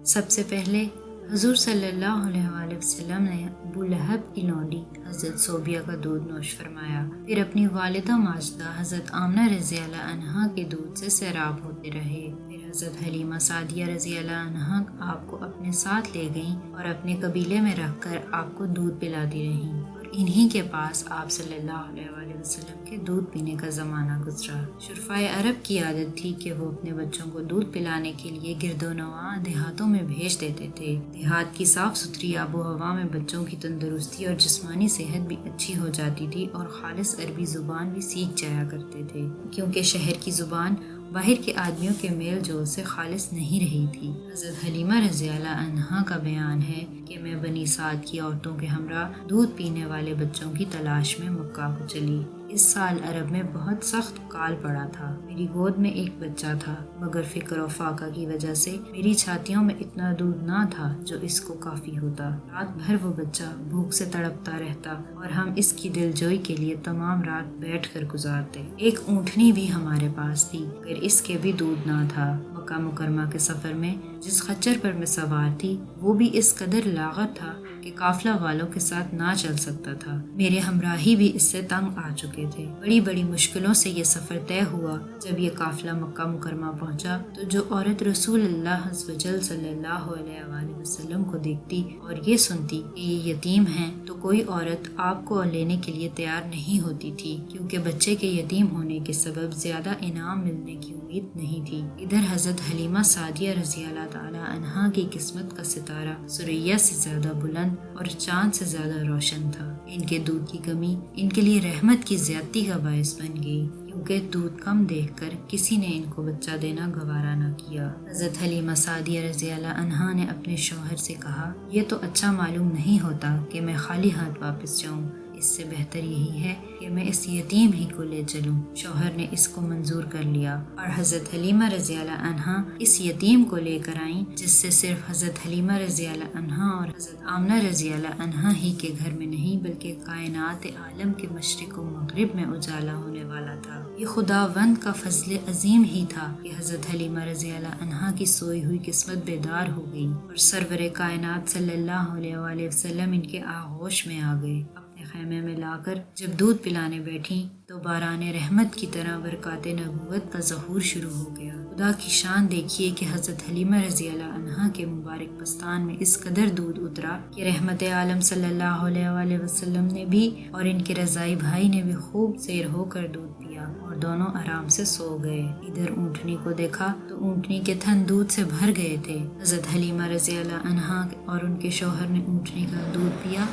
سب سے پہلے حضور صلی اللہ علیہ وآلہ وسلم نے ابو لہب کی لونڈی حضرت صوبیہ کا دودھ نوش فرمایا، پھر اپنی والدہ ماجدہ حضرت آمنہ رضی اللہ عنہا کے دودھ سے سیراب ہوتے رہے۔ پھر حضرت حلیمہ سعدیہ رضی اللہ عنہا آپ کو اپنے ساتھ لے گئیں اور اپنے قبیلے میں رکھ کر آپ کو دودھ پلاتی رہیں، اور انہی کے پاس آپ صلی اللہ علیہ وآلہ وسلم کے دودھ پینے کا زمانہ گزرا۔ شرفائے عرب کی عادت تھی کہ وہ اپنے بچوں کو دودھ پلانے کے لیے گرد و نواح دیہاتوں میں بھیج دیتے تھے۔ دیہات کی صاف ستھری آب و ہوا میں بچوں کی تندرستی اور جسمانی صحت بھی اچھی ہو جاتی تھی، اور خالص عربی زبان بھی سیکھ جایا کرتے تھے، کیونکہ شہر کی زبان باہر کے آدمیوں کے میل جول سے خالص نہیں رہی تھی۔ حضرت حلیمہ رضی اللہ عنہا کا بیان ہے کہ میں بنی سعد کی عورتوں کے ہمراہ دودھ پینے والے بچوں کی تلاش میں مکہ کو چلی۔ اس سال عرب میں بہت سخت کال پڑا تھا۔ میری گود میں ایک بچہ تھا، مگر فکر و فاقہ کی وجہ سے میری چھاتیوں میں اتنا دودھ نہ تھا جو اس کو کافی ہوتا۔ رات بھر وہ بچہ بھوک سے تڑپتا رہتا اور ہم اس کی دلجوئی کے لیے تمام رات بیٹھ کر گزارتے۔ ایک اونٹنی بھی ہمارے پاس تھی، مگر اس کے بھی دودھ نہ تھا۔ مکہ مکرمہ کے سفر میں جس خچر پر میں سوار تھی وہ بھی اس قدر لاغر تھا کہ قافلہ والوں کے ساتھ نہ چل سکتا تھا۔ میرے ہمراہی بھی اس سے تنگ آ چکے تھے۔ بڑی بڑی مشکلوں سے یہ سفر طے ہوا۔ جب یہ قافلہ مکہ مکرمہ پہنچا تو جو عورت رسول اللہ عز و جل صلی اللہ علیہ وآلہ وسلم کو دیکھتی اور یہ سنتی کہ یہ یتیم ہیں تو کوئی عورت آپ کو لینے کے لیے تیار نہیں ہوتی تھی، کیونکہ بچے کے یتیم ہونے کے سبب زیادہ انعام ملنے کی امید نہیں تھی۔ ادھر حضرت حلیمہ سعدیہ رضی اللہ تعالی عنہا کی قسمت کا ستارہ سریا سے زیادہ بلند اور چاند سے زیادہ روشن تھا۔ ان کے دودھ کی کمی ان کے لیے رحمت کی زیادتی کا باعث بن گئی، کیونکہ دودھ کم دیکھ کر کسی نے ان کو بچہ دینا گوارا نہ کیا۔ حضرت حلیمہ سعدیہ رضی اللہ عنہا نے اپنے شوہر سے کہا، یہ تو اچھا معلوم نہیں ہوتا کہ میں خالی ہاتھ واپس جاؤں، اس سے بہتر یہی ہے کہ میں اس یتیم ہی کو لے چلوں۔ شوہر نے اس کو منظور کر لیا اور حضرت حلیمہ رضی اللہ عنہا اس یتیم کو لے کر آئیں، جس سے صرف حضرت حلیمہ رضی اللہ عنہا اور حضرت آمنہ رضی اللہ عنہا ہی کے گھر میں نہیں بلکہ کائنات عالم کے مشرق و مغرب میں اجالا ہونے والا تھا۔ یہ خداوند کا فضل عظیم ہی تھا کہ حضرت حلیمہ رضی اللہ عنہا کی سوئی ہوئی قسمت بیدار ہو گئی اور سرور کائنات صلی اللہ علیہ وآلہ وسلم ان کے آغوش میں آ گئے۔ اپنے خیمے میں لا کر جب دودھ پلانے بیٹھیں تو باران رحمت کی طرح برکات نبوت کا ظہور شروع ہو گیا۔ خدا کی شان دیکھیے کہ حضرت حلیمہ رضی اللہ عنہا کے مبارک پستان میں اس قدر دودھ اترا کہ رحمت عالم صلی اللہ علیہ وآلہ وسلم نے بھی اور ان کے رضائی بھائی نے بھی خوب سیر ہو کر دودھ پیا اور دونوں آرام سے سو گئے۔ ادھر اونٹنی کو دیکھا تو اونٹنی کے تھن دودھ سے بھر گئے تھے۔ حضرت حلیمہ رضی اللہ عنہا اور ان کے شوہر نے اونٹنی کا دودھ پیا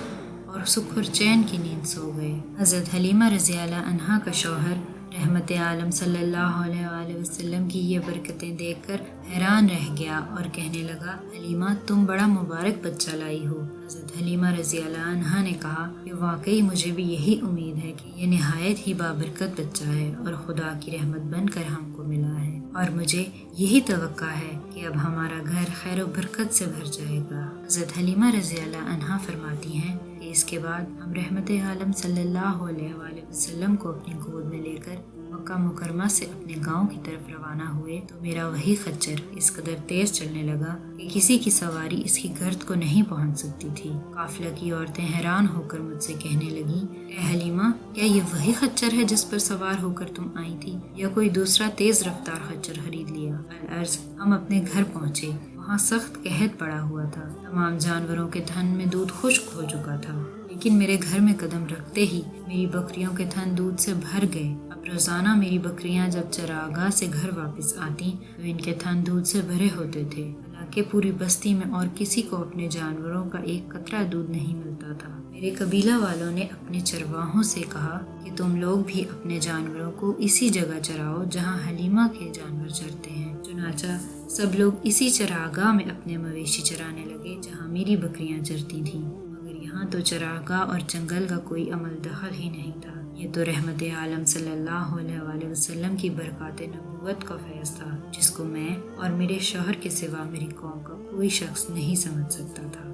اور سکھ چین کی نیند سو گئے۔ حضرت حلیمہ رضی اللہ عنہا کا شوہر رحمت عالم صلی اللہ علیہ وآلہ وسلم کی یہ برکتیں دیکھ کر حیران رہ گیا اور کہنے لگا، حلیمہ تم بڑا مبارک بچہ لائی ہو۔ حضرت حلیمہ رضی اللہ عنہا نے کہا کہ واقعی مجھے بھی یہی امید ہے کہ یہ نہایت ہی بابرکت بچہ ہے اور خدا کی رحمت بن کر ہم کو ملا ہے، اور مجھے یہی توقع ہے کہ اب ہمارا گھر خیر و برکت سے بھر جائے گا۔ حضرت حلیمہ رضی اللہ عنہا فرماتی ہیں کہ اس کے بعد ہم رحمت عالم صلی اللہ علیہ وآلہ وسلم کو اپنی گود میں لے کر مکہ مکرمہ سے اپنے گاؤں کی طرف روانہ ہوئے تو میرا وہی خچر اس قدر تیز چلنے لگا کہ کسی کی سواری اس کی گرد کو نہیں پہنچ سکتی تھی۔ قافلہ کی عورتیں حیران ہو کر مجھ سے کہنے لگیں، اے حلیمہ کیا یہ وہی خچر ہے جس پر سوار ہو کر تم آئی تھی، یا کوئی دوسرا تیز رفتار خچر خرید لیا؟ العرض ہم اپنے گھر پہنچے، وہاں سخت قحط پڑا ہوا تھا، تمام جانوروں کے تھن میں دودھ خشک ہو چکا تھا، لیکن میرے گھر میں قدم رکھتے ہی میری بکریوں کے تھن دودھ سے بھر گئے۔ اب روزانہ میری بکریاں جب چراگاہ سے گھر واپس آتی تو ان کے تھن دودھ سے بھرے ہوتے تھے، حالانکہ پوری بستی میں اور کسی کو اپنے جانوروں کا ایک قطرہ دودھ نہیں ملتا تھا۔ میرے قبیلہ والوں نے اپنے چرواہوں سے کہا کہ تم لوگ بھی اپنے جانوروں کو اسی جگہ چراؤ جہاں حلیمہ کے جانور چرتے ہیں۔ چنانچہ سب لوگ اسی چراگاہ میں اپنے مویشی چرانے لگے جہاں میری بکریاں چرتی تھیں، مگر یہاں تو چراگاہ اور جنگل کا کوئی عمل دخل ہی نہیں تھا۔ یہ تو رحمت عالم صلی اللہ علیہ وآلہ وسلم کی برکات نبوت کا فیض تھا، جس کو میں اور میرے شوہر کے سوا میری قوم کا کوئی شخص نہیں سمجھ سکتا تھا۔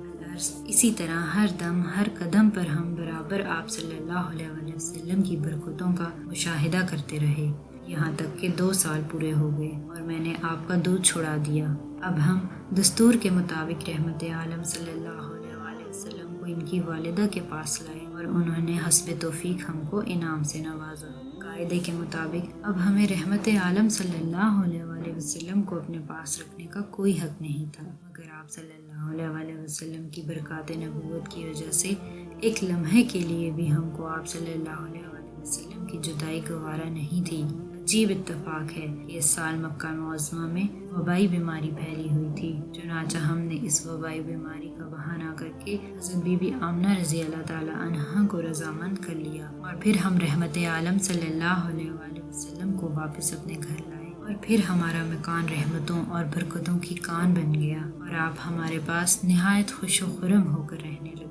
اسی طرح ہر دم ہر قدم پر ہم برابر آپ صلی اللہ علیہ وآلہ وسلم کی برکتوں کا مشاہدہ کرتے رہے، یہاں تک کہ 2 سال پورے ہو گئے اور میں نے آپ کا دودھ چھڑا دیا۔ اب ہم دستور کے مطابق رحمت عالم صلی اللہ علیہ وآلہ وسلم کو ان کی والدہ کے پاس لائے اور انہوں نے حسب توفیق ہم کو انعام سے نوازا۔ قاعدے کے مطابق اب ہمیں رحمت عالم صلی اللہ علیہ وآلہ وسلم کو اپنے پاس رکھنے کا کوئی حق نہیں تھا، مگر آپ صلی اللہ علیہ وآلہ وسلم کی برکات نبوت کی وجہ سے ایک لمحے کے لیے بھی ہم کو آپ صلی اللہ علیہ وآلہ وسلم کی جدائی گوارا نہیں تھی۔ عجیب اتفاق ہے کہ اس سال مکہ معظمہ میں وبائی بیماری پھیلی ہوئی تھی، چنانچہ ہم نے اس وبائی بیماری کا بہانہ کر کے حضرت بی بی آمنہ رضی اللہ تعالی عنہا کو رضامند کر لیا، اور پھر ہم رحمت عالم صلی اللہ علیہ وآلہ وسلم کو واپس اپنے گھر لائے، اور پھر ہمارا مکان رحمتوں اور برکتوں کی کان بن گیا، اور آپ ہمارے پاس نہایت خوش و خرم ہو کر رہنے لگے۔